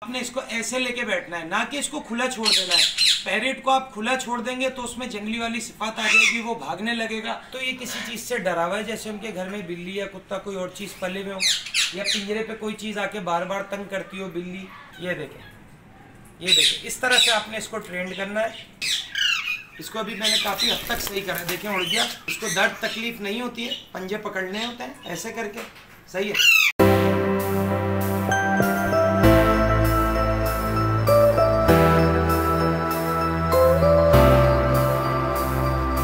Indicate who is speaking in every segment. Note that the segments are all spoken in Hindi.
Speaker 1: आपने इसको ऐसे लेके बैठना है, ना कि इसको खुला छोड़ देना है। पैरेट को आप खुला छोड़ देंगे तो उसमें जंगली वाली सिफात आ जाएगी, वो भागने लगेगा। तो ये किसी चीज़ से डरा हुआ है, जैसे उनके घर में बिल्ली या कुत्ता कोई और चीज़ पले में हो, या पिंजरे पे कोई चीज़ आके बार बार तंग करती हो, बिल्ली। ये देखें, ये देखें, इस तरह से आपने इसको ट्रेंड करना है। इसको अभी मैंने काफ़ी हद तक सही करा है, देखें उड़ गया। इसको दर्द तकलीफ नहीं होती है, पंजे पकड़ने होते हैं ऐसे करके, सही है।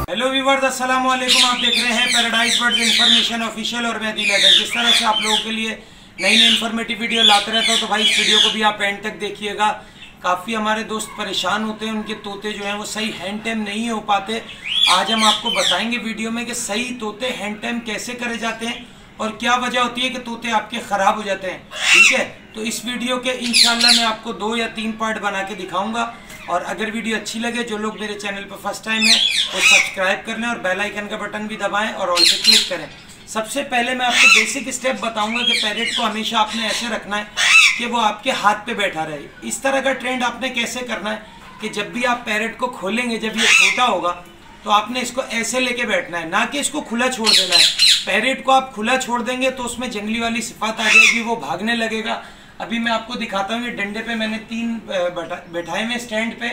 Speaker 1: हेलो व्यूअर्स, अस्सलाम वालेकुम। आप देख रहे हैं पैराडाइज बर्ड्स इन्फॉर्मेशन ऑफिशियल और मैं दिल हैदर। जिस तरह से आप लोगों के लिए नई नई इन्फॉर्मेटिव वीडियो लाते रहता हूँ, तो भाई इस वीडियो को भी आप एंड तक देखिएगा। काफ़ी हमारे दोस्त परेशान होते हैं, उनके तोते जो हैं वो सही हैंड टैम नहीं हो पाते। आज हम आपको बताएंगे वीडियो में कि सही तोते हैंड टैम कैसे करे जाते हैं और क्या वजह होती है कि तोते आपके ख़राब हो जाते हैं, ठीक है। तो इस वीडियो के इंशाल्लाह मैं आपको 2 या 3 पार्ट बना के दिखाऊंगा। और अगर वीडियो अच्छी लगे, जो लोग मेरे चैनल पर फर्स्ट टाइम है वो सब्सक्राइब कर लें और बेल आइकन का बटन भी दबाएं और ऑल पे क्लिक करें। सबसे पहले मैं आपको बेसिक स्टेप बताऊंगा कि पैरेट को हमेशा आपने ऐसे रखना है कि वो आपके हाथ पे बैठा रहे। इस तरह का ट्रेंड आपने कैसे करना है कि जब भी आप पैरेट को खोलेंगे, जब ये छोटा होगा, तो आपने इसको ऐसे लेके बैठना है, ना कि इसको खुला छोड़ देना है। पैरेट को आप खुला छोड़ देंगे तो उसमें जंगली वाली सिफात आ जाएगी, वो भागने लगेगा। अभी मैं आपको दिखाता हूँ, ये डंडे पे मैंने 3 बैठाए हुए स्टैंड पे।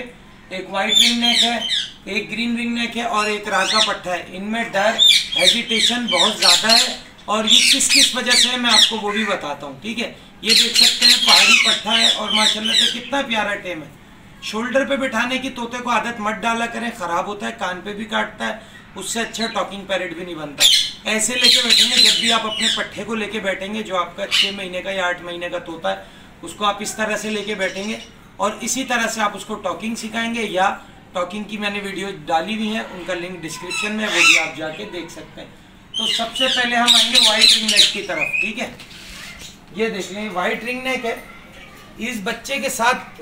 Speaker 1: एक वाइट रिंग नेक है, एक ग्रीन रिंग नेक है और एक राका पट्टा है। इनमें डर, हेजिटेशन बहुत ज़्यादा है और ये किस वजह से है मैं आपको वो भी बताता हूँ, ठीक है। ये देख सकते हैं पहाड़ी पट्टा है और माशाल्लाह से कितना प्यारा टेम है। शोल्डर पे बिठाने की तोते को आदत मत डाला करें, ख़राब होता है, कान पे भी काटता है। उससे अच्छा टॉकिंग पैरेट भी नहीं बनता। ऐसे लेके बैठेंगे, जब भी आप अपने पट्टे को लेके बैठेंगे, जो आपका 6 महीने का या 8 महीने का तोता है, उसको आप इस तरह से लेके बैठेंगे और इसी तरह से आप उसको टॉकिंग सिखाएंगे। या टॉकिंग की मैंने वीडियो डाली हुई है, उनका लिंक डिस्क्रिप्शन में, वो भी आप जाके देख सकते हैं। तो सबसे पहले हम आएंगे वाइट रिंग नेक की तरफ, ठीक है। ये देख लें, वाइट रिंग नेक है। इस बच्चे के साथ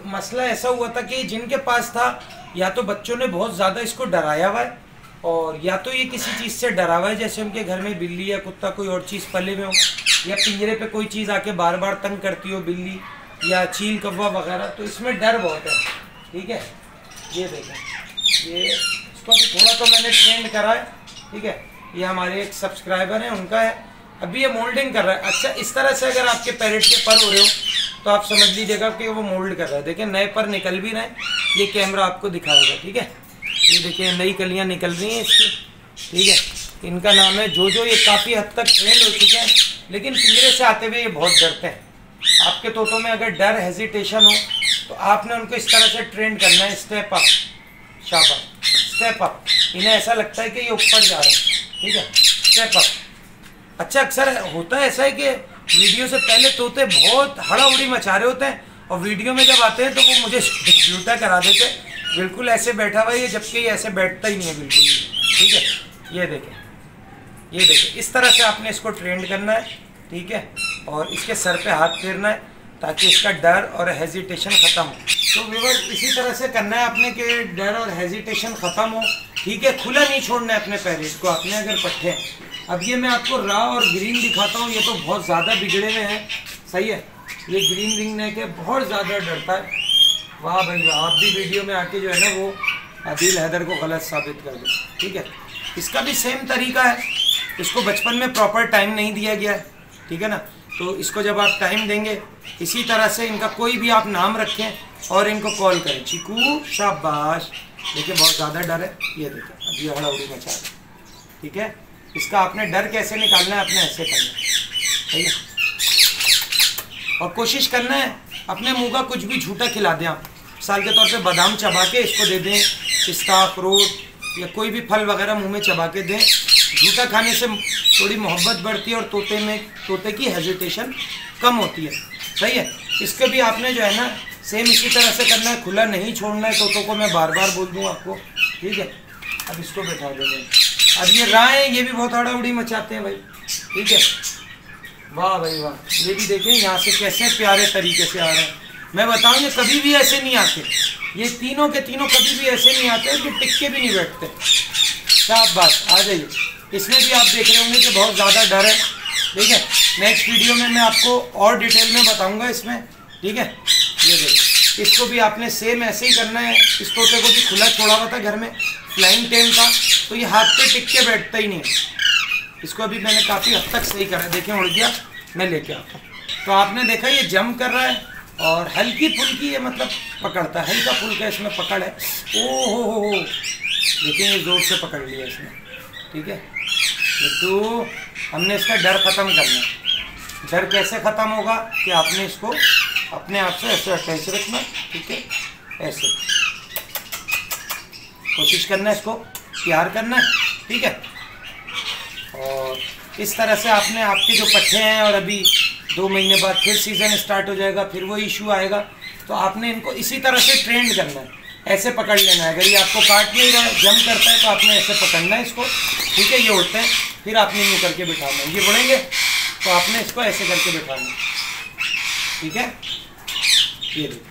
Speaker 1: मसला ऐसा हुआ था कि जिनके पास था, या तो बच्चों ने बहुत ज़्यादा इसको डराया हुआ है और या तो ये किसी चीज़ से डरा हुआ है, जैसे उनके घर में बिल्ली या कुत्ता कोई और चीज़ पले में हो, या पिंजरे पे कोई चीज़ आके बार बार तंग करती हो, बिल्ली या चील कौवा वगैरह। तो इसमें डर बहुत है, ठीक है। ये देखें, ये इसको भी थोड़ा तो मैंने ट्रेंड करा है, ठीक है। ये हमारे एक सब्सक्राइबर हैं, उनका है। अभी ये मोल्डिंग कर रहा है। अच्छा, इस तरह से अगर आपके पैरेट के पर हो रहे हो तो आप समझ लीजिएगा कि वो मोल्ड कर रहा है। देखिए नए पर निकल भी रहे हैं, ये कैमरा आपको दिखाएगा, ठीक है। ये देखिए नई कलियां निकल रही हैं इसकी, ठीक है। इनका नाम है जोजो। ये काफ़ी हद तक ट्रेंड हो चुके हैं, लेकिन पिंजरे से आते हुए ये बहुत डरते हैं। आपके तोतों में अगर डर, हेजिटेशन हो तो आपने उनको इस तरह से ट्रेंड करना है, स्टेप अप, शाबाश, स्टेप अप। इन्हें ऐसा लगता है कि ये ऊपर जा रहे हैं, ठीक है, स्टेप अप। अच्छा, अक्सर होता है ऐसा है कि वीडियो से पहले तोते बहुत हड़ाउड़ी मचा रहे होते हैं और वीडियो में जब आते हैं तो वो मुझे झूठा करा देते हैं, बिल्कुल ऐसे बैठा हुआ है, जबकि ये ऐसे बैठता ही नहीं है बिल्कुल भी, ठीक है। ये देखें, ये देखें, इस तरह से आपने इसको ट्रेंड करना है, ठीक है। और इसके सर पे हाथ फेरना है ताकि इसका डर और हेजिटेशन ख़त्म हो। तो व्यूअर्स, इसी तरह से करना है आपने कि डर और हेजिटेशन ख़त्म हो, ठीक है। खुला नहीं छोड़ना है अपने पैरेट को आपने, अगर पट्टे हैं। अब ये मैं आपको रा और ग्रीन दिखाता हूँ, ये तो बहुत ज़्यादा बिगड़े हुए हैं, सही है। ये ग्रीन रिंग नेक है, बहुत ज़्यादा डरता है। वाह भाई वाह, आप भी वीडियो में आके जो है ना वो दिल हैदर को गलत साबित कर दो, ठीक है। इसका भी सेम तरीका है, इसको बचपन में प्रॉपर टाइम नहीं दिया गया है, ठीक है ना। तो इसको जब आप टाइम देंगे, इसी तरह से इनका कोई भी आप नाम रखें और इनको कॉल करें, चीकू, शाबाश। देखिए बहुत ज़्यादा डर है, ये देखिए अब ये हड़ाउड़ी मचा रहे, ठीक है। इसका आपने डर कैसे निकालना है, आपने ऐसे करना है, ठीक है। और कोशिश करना है अपने मुंह का कुछ भी झूठा खिला दें आप। मिसाल के तौर पे बादाम चबा के इसको दे दें, पिस्ता, अखरोट या कोई भी फल वगैरह मुंह में चबा के दें। झूठा खाने से थोड़ी मोहब्बत बढ़ती है और तोते की हेजिटेशन कम होती है, सही है। इसके भी आपने जो है ना सेम इसी तरह से करना है, खुला नहीं छोड़ना है तोतों को, मैं बार बार बोल दूँ आपको, ठीक है। अब इसको बैठा देंगे। अब ये राय, ये भी बहुत हड़ाउड़ी मचाते हैं भाई, ठीक है। वाह भाई वाह, ये भी देखें यहाँ से कैसे प्यारे तरीके से आ रहे हैं। मैं बताऊँ ये कभी भी ऐसे नहीं आते, ये तीनों के तीनों कभी भी ऐसे नहीं आते कि टिक्के भी नहीं बैठते। शाबाश, आ जाइए। इसमें भी आप देख रहे होंगे कि बहुत ज़्यादा डर है, ठीक है। नेक्स्ट वीडियो में मैं आपको और डिटेल में बताऊँगा इसमें, ठीक है। ये देखो, इसको भी आपने सेम ऐसे ही करना है। इस तोते को भी खुला छोड़ा हुआ था घर में, फ्लाइंग टेम था, तो ये हाथ पे टिक के बैठता ही नहीं है। इसको अभी मैंने काफ़ी हद तक सही करा, देखें उड़ गया, मैं लेके आता हूँ। तो आपने देखा ये जंप कर रहा है और हल्की फुल्की ये मतलब पकड़ता है, हल्का फुल्का इसमें पकड़ है। ओ हो, देखिए ये जोर से पकड़ लिया इसने, ठीक है। तो हमने इसका डर ख़त्म करना है। डर कैसे ख़त्म होगा कि आपने इसको अपने आप से ऐसे अटैच रखना, ठीक है, ऐसे कोशिश करना है, इसको प्यार करना है, ठीक है। और इस तरह से आपने आपके जो पट्टे हैं, और अभी 2 महीने बाद फिर सीज़न स्टार्ट हो जाएगा, फिर वो इशू आएगा, तो आपने इनको इसी तरह से ट्रेंड करना है, ऐसे पकड़ लेना है। अगर ये आपको काट नहीं रहा है, जंप करता है, तो आपने ऐसे पकड़ना है इसको, ठीक है। ये उड़ते हैं, फिर आपने यूँ करके बिठाना है, ये उड़ेंगे तो आपने इसको ऐसे करके बिठाना है, ठीक है। ये देखिए,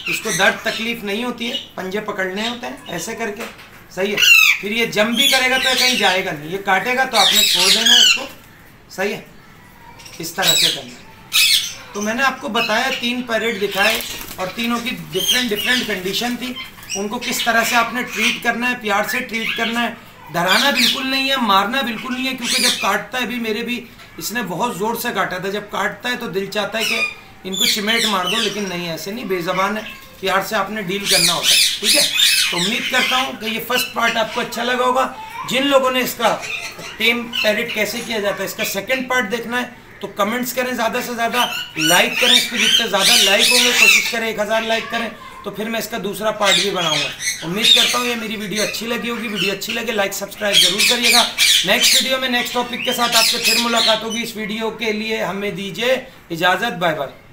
Speaker 1: इसको दर्द तकलीफ नहीं होती है, पंजे पकड़ने होते हैं ऐसे करके, सही है। फिर ये जंप भी करेगा तो कहीं जाएगा नहीं, ये काटेगा तो आपने छोड़ देना है इसको, सही है। इस तरह से करना है। तो मैंने आपको बताया 3 पैरेट दिखाए, और तीनों की डिफरेंट कंडीशन थी। उनको किस तरह से आपने ट्रीट करना है, प्यार से ट्रीट करना है, डराना बिल्कुल नहीं है, मारना बिल्कुल नहीं है। क्योंकि जब काटता है, अभी मेरे भी इसने बहुत ज़ोर से काटा था, जब काटता है तो दिल चाहता है कि इनको चिमेट मार दो, लेकिन नहीं, ऐसे नहीं, बेज़बान है, प्यार से आपने डील करना होता है, ठीक है। तो उम्मीद करता हूँ कि ये फर्स्ट पार्ट आपको अच्छा लगा होगा। जिन लोगों ने इसका टेम पैरेट कैसे किया जाता है, इसका सेकंड पार्ट देखना है, तो कमेंट्स करें, ज़्यादा से ज़्यादा लाइक करें। इस पर जितने ज़्यादा लाइक होंगे, कोशिश करें 1000 लाइक करें, तो फिर मैं इसका दूसरा पार्ट भी बनाऊंगा। उम्मीद करता हूँ ये मेरी वीडियो अच्छी लगी होगी। वीडियो अच्छी लगे लाइक सब्सक्राइब जरूर करिएगा। नेक्स्ट वीडियो में नेक्स्ट टॉपिक के साथ आपसे फिर मुलाकात होगी। इस वीडियो के लिए हमें दीजिए इजाज़त, बाय बाय।